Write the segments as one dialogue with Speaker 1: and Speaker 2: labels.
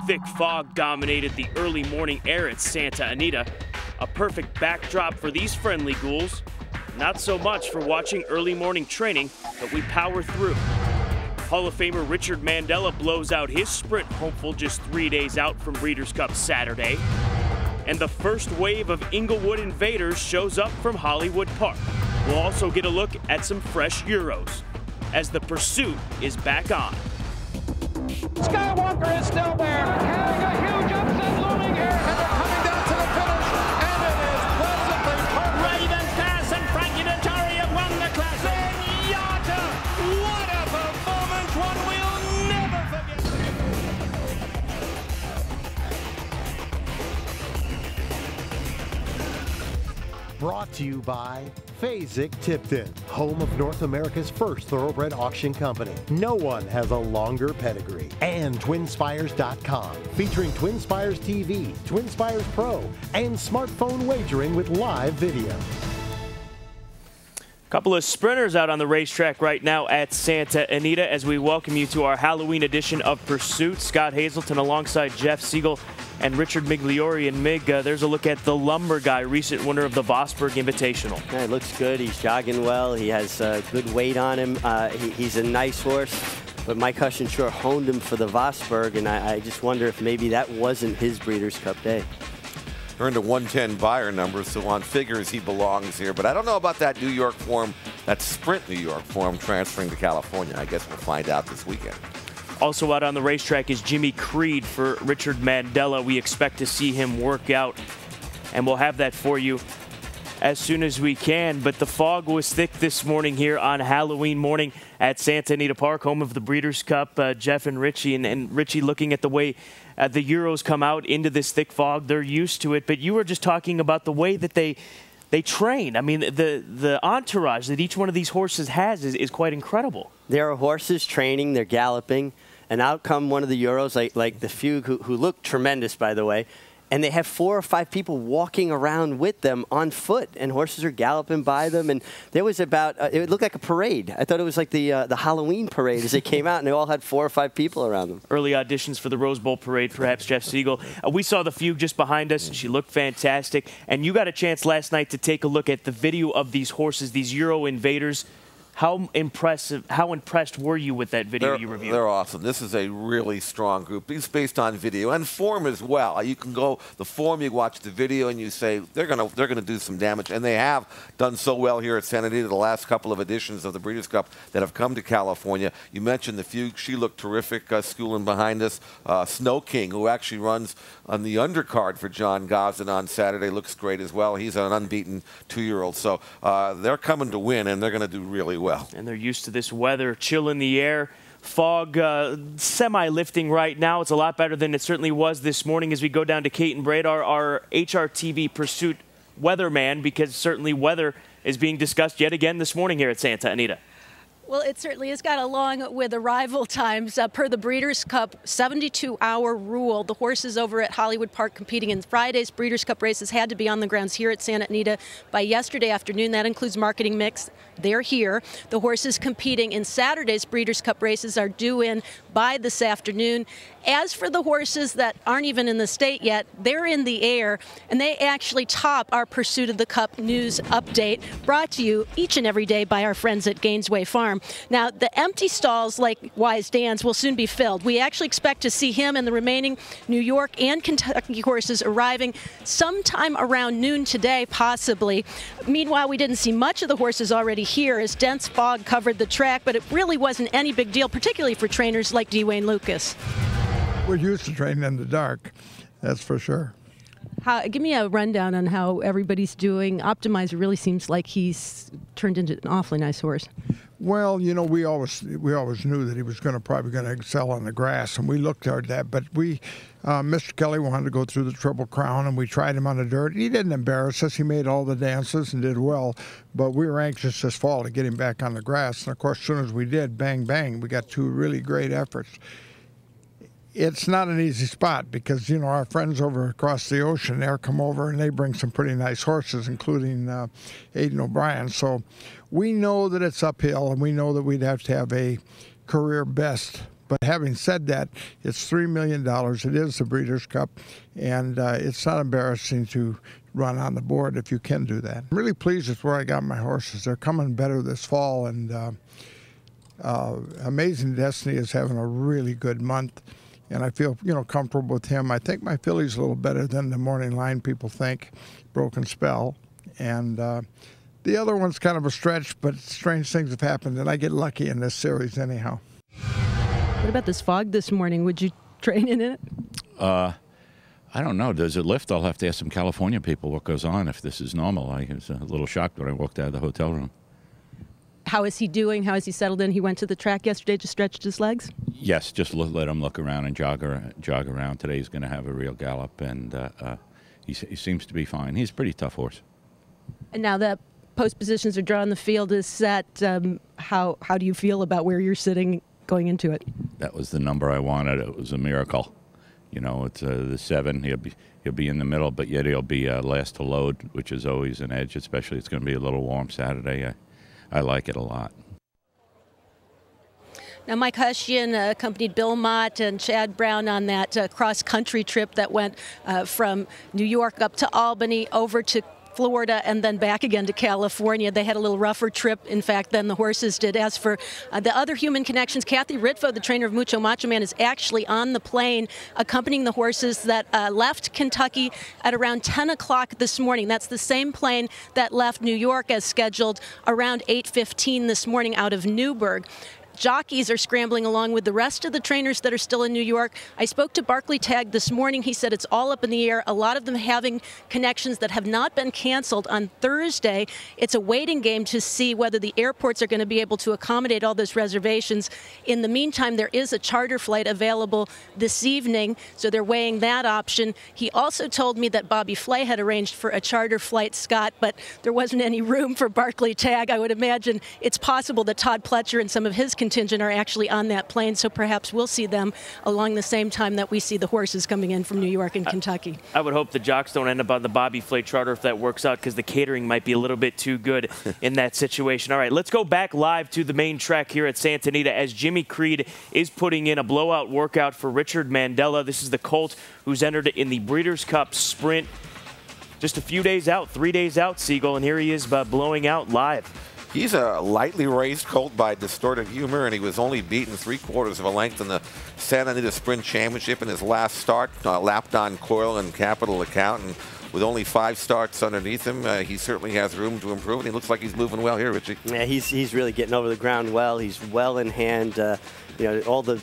Speaker 1: Thick fog dominated the early morning air at Santa Anita. A perfect backdrop for these friendly ghouls. Not so much for watching early morning training, but we power through. Hall of Famer Richard Mandella blows out his sprint hopeful just 3 days out from Breeders' Cup Saturday. And the first wave of Inglewood invaders shows up from Hollywood Park. We'll also get a look at some fresh Euros as the pursuit is back on.
Speaker 2: Skywalker is still there, carrying a huge upset looming here, and they're coming down to the finish, and it is pleasantly perfect.
Speaker 3: Ravens Pass and Frankie Dettori have won the class.
Speaker 2: Zenyatta, what a performance, one we'll never forget.
Speaker 4: Brought to you by Tipton, home of North America's first thoroughbred auction company. No one has a longer pedigree. And TwinSpires.com, featuring TwinSpires TV, TwinSpires Pro, and smartphone wagering with live video.
Speaker 1: Couple of sprinters out on the racetrack right now at Santa Anita as we welcome you to our Halloween edition of Pursuit. Scott Hazelton alongside Jeff Siegel and Richard Migliori. And Mig, there's a look at the Lumber Guy, recent winner of the Vosburg Invitational.
Speaker 5: Yeah, it looks good. He's jogging well. He has good weight on him. He's a nice horse, but Mike Hushenshaw honed him for the Vosburg, and I just wonder if maybe that wasn't his Breeders' Cup day.
Speaker 6: Earned a 110 buyer number, so on figures he belongs here. But I don't know about that New York form, that sprint New York form transferring to California. I guess we'll find out this weekend.
Speaker 1: Also out on the racetrack is Jimmy Creed for Richard Mandella. We expect to see him work out, and we'll have that for you as soon as we can. But the fog was thick this morning here on Halloween morning at Santa Anita Park, home of the Breeders' Cup. Jeff and Richie, and Richie, looking at the way the Euros come out into this thick fog, they're used to it. But you were just talking about the way that they train. I mean, the entourage that each one of these horses has is quite incredible.
Speaker 5: There are horses training, they're galloping, and out come one of the Euros, like the Fugue, who look tremendous, by the way, and they have 4 or 5 people walking around with them on foot, and horses are galloping by them. And there was about, it looked like a parade. I thought it was like the Halloween parade as they came out, and they all had 4 or 5 people around them.
Speaker 1: Early auditions for the Rose Bowl parade, perhaps, Jeff Siegel. We saw the Fugue just behind us, and she looked fantastic. And you got a chance last night to take a look at the video of these horses, these Euro invaders. How impressed were you with that video you reviewed?
Speaker 6: They're awesome. This is a really strong group. It's based on video and form as well. You can go the form, you watch the video, and you say they're gonna do some damage, and they have done so well here at Santa Anita. The last couple of editions of the Breeders' Cup that have come to California. You mentioned the Fugue; she looked terrific, schooling behind us. Snow King, who actually runs on the undercard for John Gosden on Saturday, looks great as well. He's an unbeaten 2-year-old, so they're coming to win, and they're going to do really well.
Speaker 1: And they're used to this weather, chill in the air, fog semi-lifting right now. It's a lot better than it certainly was this morning as we go down to Kate and Braid, our HRTV Pursuit weatherman, because certainly weather is being discussed yet again this morning here at Santa Anita.
Speaker 7: Well, it certainly has got along with arrival times. Per the Breeders' Cup 72-hour rule, the horses over at Hollywood Park competing in Friday's Breeders' Cup races had to be on the grounds here at Santa Anita by yesterday afternoon. That includes marketing mix. They're here. The horses competing in Saturday's Breeders' Cup races are due in by this afternoon. As for the horses that aren't even in the state yet, they're in the air, and they actually top our Pursuit of the Cup news update, brought to you each and every day by our friends at Gainesway Farm. Now, the empty stalls, like Wise Dan's, will soon be filled. We actually expect to see him and the remaining New York and Kentucky horses arriving sometime around noon today, possibly. Meanwhile, we didn't see much of the horses already here as dense fog covered the track, but it really wasn't any big deal, particularly for trainers like Dwayne Lucas.
Speaker 8: We're used to training in the dark, that's for sure.
Speaker 7: Give me a rundown on how everybody's doing. Optimizer really seems like he's turned into an awfully nice horse.
Speaker 8: Well, you know, we always knew that he was probably going to excel on the grass, and we looked toward that. But Mr. Kelly wanted to go through the Triple Crown, and we tried him on the dirt. He didn't embarrass us. He made all the dances and did well. But we were anxious this fall to get him back on the grass. And, of course, as soon as we did, bang, bang, we got 2 really great efforts. It's not an easy spot because, you know, our friends over across the ocean there come over and they bring some pretty nice horses, including Aidan O'Brien. So we know that it's uphill, and we know that we'd have to have a career best But having said that, it's $3 million. It is the Breeders' Cup, and it's not embarrassing to run on the board if you can do that. I'm really pleased with where I got my horses. They're coming better this fall, and Amazing Destiny is having a really good month, and I feel comfortable with him. I think my filly's a little better than the morning line people think. Broken Spell, and the other one's kind of a stretch, but strange things have happened, and I get lucky in this series anyhow.
Speaker 7: What about this fog this morning? Would you train in it?
Speaker 9: I don't know. Does it lift? I'll have to ask some California people what goes on if this is normal. I was a little shocked when I walked out of the hotel room.
Speaker 7: How is he doing? How is he settled in? He went to the track yesterday, just stretched his legs?
Speaker 9: Yes, just let him look around and jog around. Today he's going to have a real gallop, and he seems to be fine. He's a pretty tough horse.
Speaker 7: And now that post positions are drawn, the field is set, how do you feel about where you're sitting going into it?
Speaker 9: That was the number I wanted. It was a miracle. It's the 7. He'll be in the middle, but yet he'll be last to load, which is always an edge, especially it's going to be a little warm Saturday. I like it a lot.
Speaker 7: Now, Mike Hushian accompanied Bill Mott and Chad Brown on that cross-country trip that went from New York up to Albany, over to Florida, and then back again to California. They had a little rougher trip, in fact, than the horses did. As for the other human connections, Kathy Ritvo, the trainer of Mucho Macho Man, is actually on the plane accompanying the horses that left Kentucky at around 10 o'clock this morning. That's the same plane that left New York as scheduled around 8:15 this morning out of Newburgh. Jockeys are scrambling along with the rest of the trainers that are still in New York. I spoke to Barclay Tagg this morning. He said it's all up in the air, a lot of them having connections that have not been canceled on Thursday. It's a waiting game to see whether the airports are going to be able to accommodate all those reservations. In the meantime, there is a charter flight available this evening, so they're weighing that option. He also told me that Bobby Flay had arranged for a charter flight, Scott, but there wasn't any room for Barclay Tagg. I would imagine it's possible that Todd Pletcher and some of his contingent are actually on that plane, so perhaps we'll see them along the same time that we see the horses coming in from New York and Kentucky.
Speaker 1: I would hope the jocks don't end up on the Bobby Flay charter if that works out, because the catering might be a little bit too good in that situation. All right, let's go back live to the main track here at Santa Anita as Jimmy Creed is putting in a blowout workout for Richard Mandella. This is the colt who's entered in the Breeders' Cup Sprint just a few days out, 3 days out, Siegel, and here he is blowing out live.
Speaker 6: He's a lightly raced colt by Distorted Humor, and he was only beaten 3/4 of a length in the Santa Anita Sprint Championship in his last start. Lapped on Coil and Capital Account, and with only 5 starts underneath him, he certainly has room to improve, and he looks like he's moving well here, Richie.
Speaker 5: Yeah, he's really getting over the ground well. He's well in hand. All the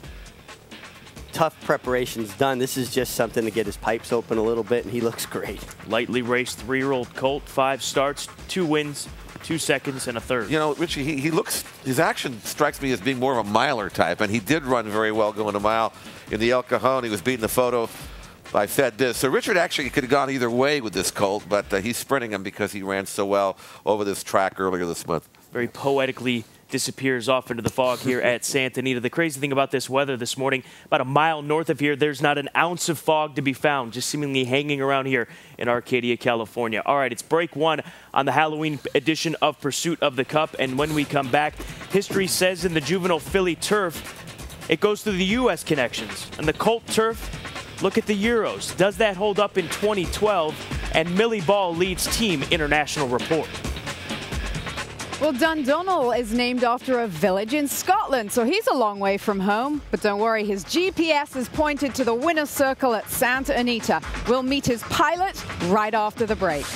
Speaker 5: tough preparations done. This is just something to get his pipes open a little bit, and he looks great.
Speaker 1: Lightly raced 3-year-old colt, 5 starts, 2 wins, 2 seconds, and a third.
Speaker 6: Richie, his action strikes me as being more of a miler type, and he did run very well going a mile in the El Cajon. He was beating the photo by Fed Diz. So Richard actually could have gone either way with this colt, but he's sprinting him because he ran so well over this track earlier this month.
Speaker 1: Very poetically disappears off into the fog here at Santa Anita. The crazy thing about this weather this morning, about a mile north of here, there's not an ounce of fog to be found, just seemingly hanging around here in Arcadia, California. All right, it's break 1 on the Halloween edition of Pursuit of the Cup, and when we come back, history says in the juvenile filly turf, it goes through the U.S. connections. And the colt turf, look at the Euros. Does that hold up in 2012? And Millie Ball leads Team International Report.
Speaker 10: Well, Dundonald is named after a village in Scotland, so he's a long way from home. But don't worry, his GPS is pointed to the winner's circle at Santa Anita. We'll meet his pilot right after the break.